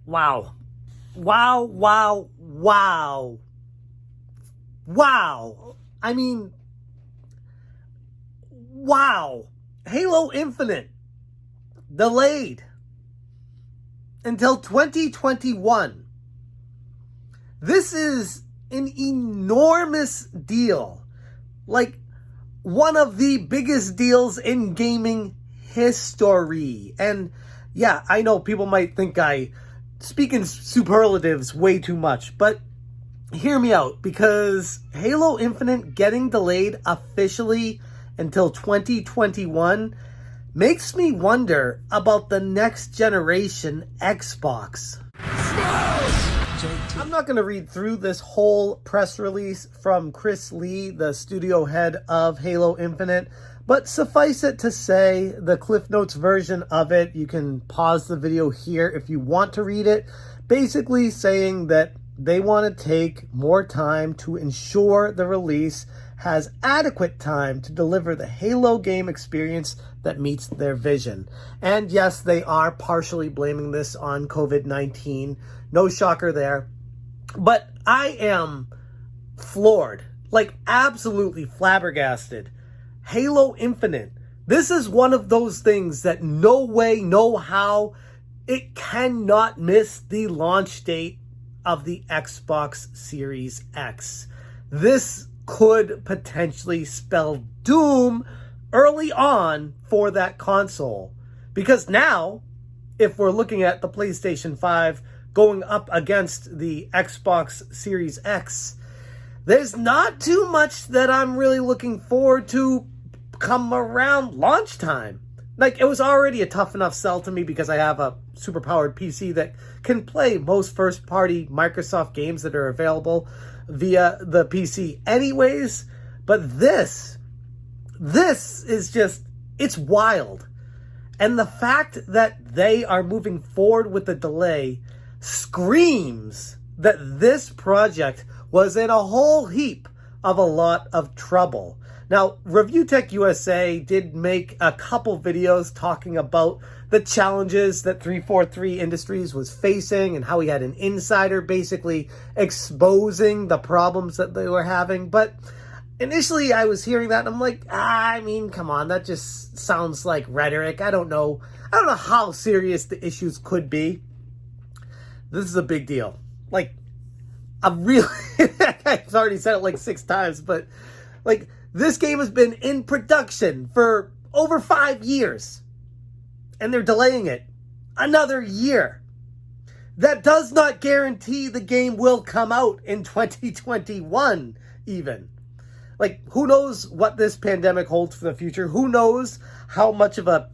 Wow. Wow, wow, wow. Wow. I mean, wow. Halo Infinite delayed until 2021. This is an enormous deal. Like one of the biggest deals in gaming history. And yeah, I know people might think I speak in superlatives way too much, but hear me out, because Halo Infinite getting delayed officially until 2021 makes me wonder about the next generation Xbox. I'm not going to read through this whole press release from Chris Lee, the studio head of Halo Infinite, but suffice it to say, the Cliff Notes version of it, you can pause the video here if you want to read it, basically saying that they want to take more time to ensure the release has adequate time to deliver the Halo game experience that meets their vision. And yes, they are partially blaming this on COVID-19. No shocker there. But I am floored, like absolutely flabbergasted. Halo Infinite. This is one of those things that no way, no how, it cannot miss the launch date of the Xbox Series X. This could potentially spell doom early on for that console. Because now, if we're looking at the PlayStation 5 going up against the Xbox Series X, there's not too much that I'm really looking forward to come around launch time. Like, it was already a tough enough sell to me because I have a super powered PC that can play most first party Microsoft games that are available via the PC anyways. But this is just, it's wild. And the fact that they are moving forward with the delay screams that this project was in a whole heap of a lot of trouble. Now, Review Tech USA did make a couple videos talking about the challenges that 343 Industries was facing and how he had an insider basically exposing the problems that they were having. But initially I was hearing that and I'm like, I mean, come on, that just sounds like rhetoric. I don't know how serious the issues could be. This is a big deal. Like, I'm really, I've already said it like 6 times, but like, this game has been in production for over 5 years, and they're delaying it another year. That does not guarantee the game will come out in 2021 even. Like, who knows what this pandemic holds for the future? Who knows how much of a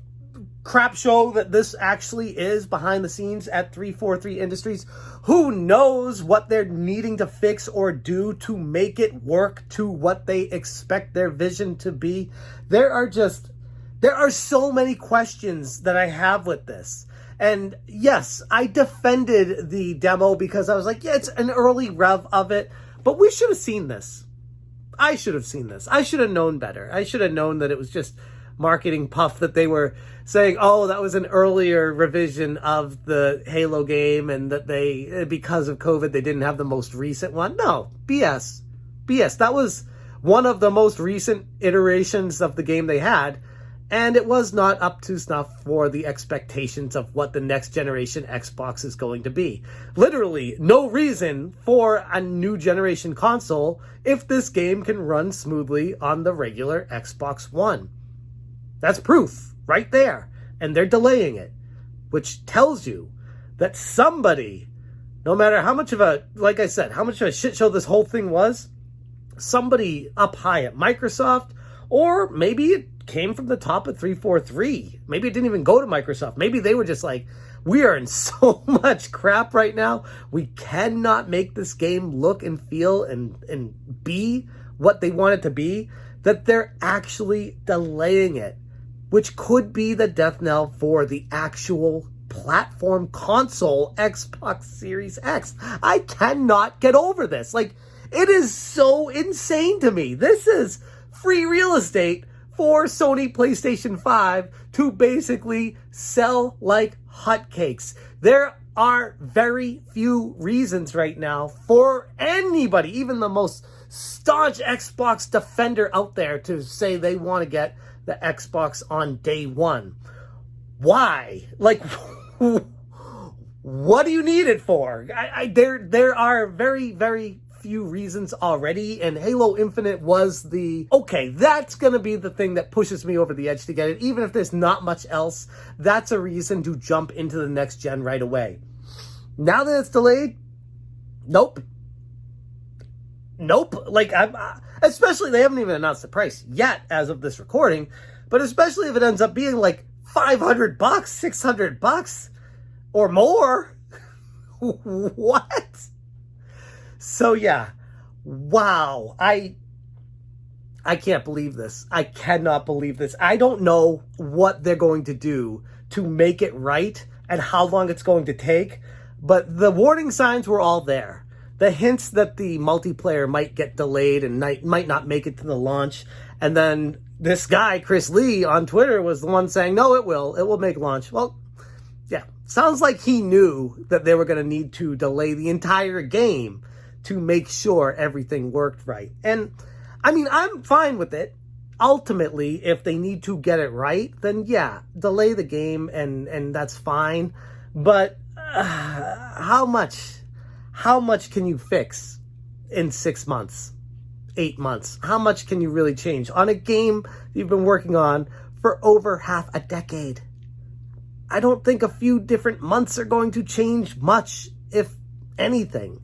crap show that this actually is behind the scenes at 343 Industries? Who knows what they're needing to fix or do to make it work to what they expect their vision to be? There are so many questions that I have with this. And yes, I defended the demo because I was like, yeah, it's an early rev of it, but we should have seen this. I should have seen this. I should have known better. I should have known that it was just marketing puff, that they were saying, oh, that was an earlier revision of the Halo game and that they, because of COVID, they didn't have the most recent one. No, BS. That was one of the most recent iterations of the game they had, and it was not up to snuff for the expectations of what the next generation Xbox is going to be. Literally no reason for a new generation console if this game can run smoothly on the regular Xbox One. That's proof right there. And they're delaying it, which tells you that somebody, no matter how much of a, like I said, how much of a shit show this whole thing was, somebody up high at Microsoft, or maybe it came from the top of 343. Maybe it didn't even go to Microsoft. Maybe they were just like, we are in so much crap right now. We cannot make this game look and feel and be what they want it to be, that they're actually delaying it, which could be the death knell for the actual platform console, Xbox Series X. I cannot get over this. Like, it is so insane to me. This is free real estate for Sony PlayStation 5 to basically sell like hotcakes. There are very few reasons right now for anybody, even the most staunch Xbox defender out there, to say they want to get the Xbox on day one. Why? Like, what do you need it for? There are very, very few reasons already, and Halo Infinite was okay, that's gonna be the thing that pushes me over the edge to get it. Even if there's not much else, that's a reason to jump into the next gen right away. Now that it's delayed, nope. Like, especially, they haven't even announced the price yet as of this recording, but especially if it ends up being like $500, $600 or more. What? So yeah, wow. I can't believe this. I cannot believe this. I don't know what they're going to do to make it right and how long it's going to take, but the warning signs were all there. The hints that the multiplayer might get delayed and might not make it to the launch. And then this guy, Chris Lee, on Twitter was the one saying, no, it will make launch. Well, yeah, sounds like he knew that they were going to need to delay the entire game to make sure everything worked right. And I mean, I'm fine with it. Ultimately, if they need to get it right, then yeah, delay the game and that's fine. But how much can you fix in 6 months, 8 months? How much can you really change on a game you've been working on for over half a decade? I don't think a few different months are going to change much, if anything,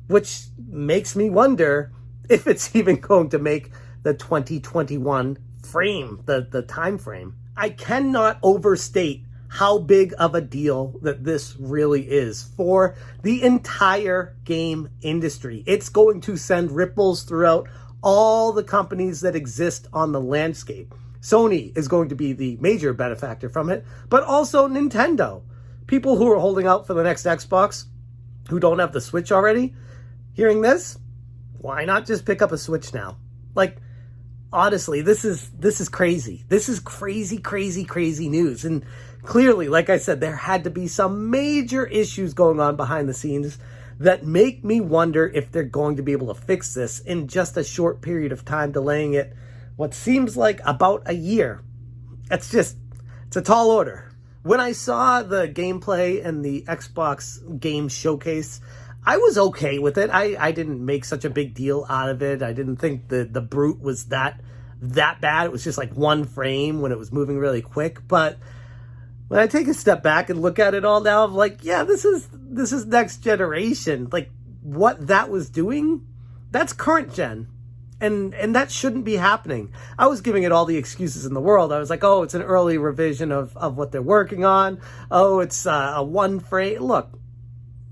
which makes me wonder if it's even going to make the 2021 frame, the time frame. I cannot overstate how big of a deal that this really is for the entire game industry. It's going to send ripples throughout all the companies that exist on the landscape. Sony is going to be the major benefactor from it, but also Nintendo. People who are holding out for the next Xbox, who don't have the Switch already, hearing this, why not just pick up a Switch now? Like, honestly, this is crazy. This is crazy news. And clearly, like I said, there had to be some major issues going on behind the scenes that make me wonder if they're going to be able to fix this in just a short period of time, delaying it what seems like about a year. It's a tall order. When I saw the gameplay and the Xbox game showcase, I was okay with it. I didn't make such a big deal out of it. I didn't think the brute was that bad. It was just like one frame when it was moving really quick. But when I take a step back and look at it all now, I'm like, yeah, this is next generation. Like, what that was doing, that's current gen. And that shouldn't be happening. I was giving it all the excuses in the world. I was like, oh, it's an early revision of what they're working on. Oh, it's a one frame. Look,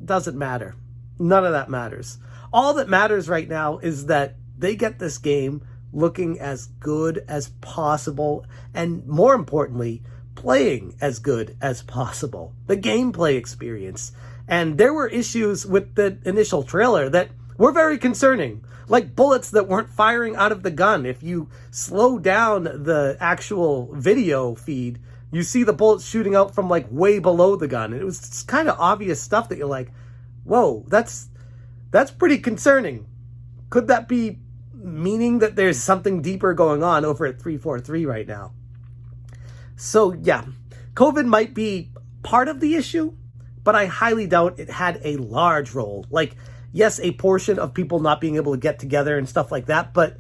doesn't matter. None of that matters. All that matters right now is that they get this game looking as good as possible, and more importantly, playing as good as possible. The gameplay experience. And there were issues with the initial trailer that were very concerning, like bullets that weren't firing out of the gun. If you slow down the actual video feed, you see the bullets shooting out from like way below the gun. And it was kind of obvious stuff that you're like, whoa, that's pretty concerning. Could that be meaning that there's something deeper going on over at 343 right now? So yeah, COVID might be part of the issue, but I highly doubt it had a large role. Like, yes, a portion of people not being able to get together and stuff like that, but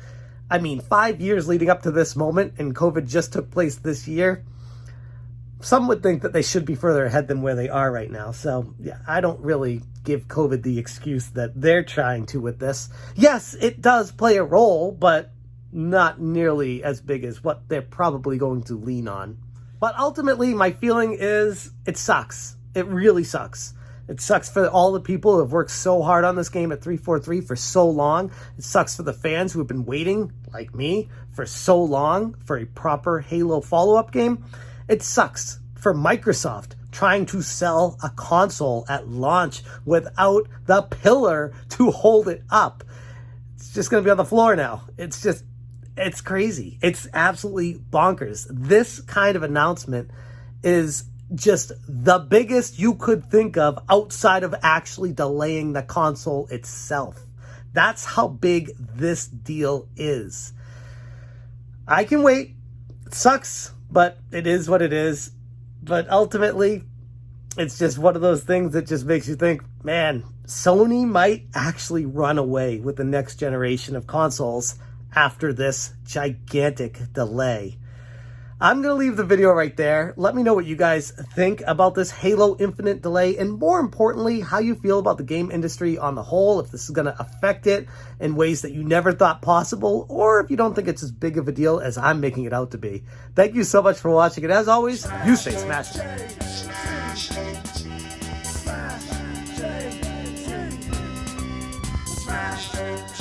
I mean, 5 years leading up to this moment, and COVID just took place this year. Some would think that they should be further ahead than where they are right now. So yeah, I don't really give COVID the excuse that they're trying to with this. Yes, it does play a role, but not nearly as big as what they're probably going to lean on. But ultimately, my feeling is it sucks. It really sucks. It sucks for all the people who have worked so hard on this game at 343 for so long. It sucks for the fans who have been waiting, like me, for so long for a proper Halo follow-up game. It sucks for Microsoft trying to sell a console at launch without the pillar to hold it up. It's just going to be on the floor now. It's crazy. It's absolutely bonkers. This kind of announcement is just the biggest you could think of outside of actually delaying the console itself. That's how big this deal is. I can wait. It sucks, but it is what it is. But ultimately, it's just one of those things that just makes you think, man, Sony might actually run away with the next generation of consoles after this gigantic delay. I'm going to leave the video right there. Let me know what you guys think about this Halo Infinite delay, and more importantly, how you feel about the game industry on the whole, if this is going to affect it in ways that you never thought possible, or if you don't think it's as big of a deal as I'm making it out to be. Thank you so much for watching, and as always, you stay smashing. Smash.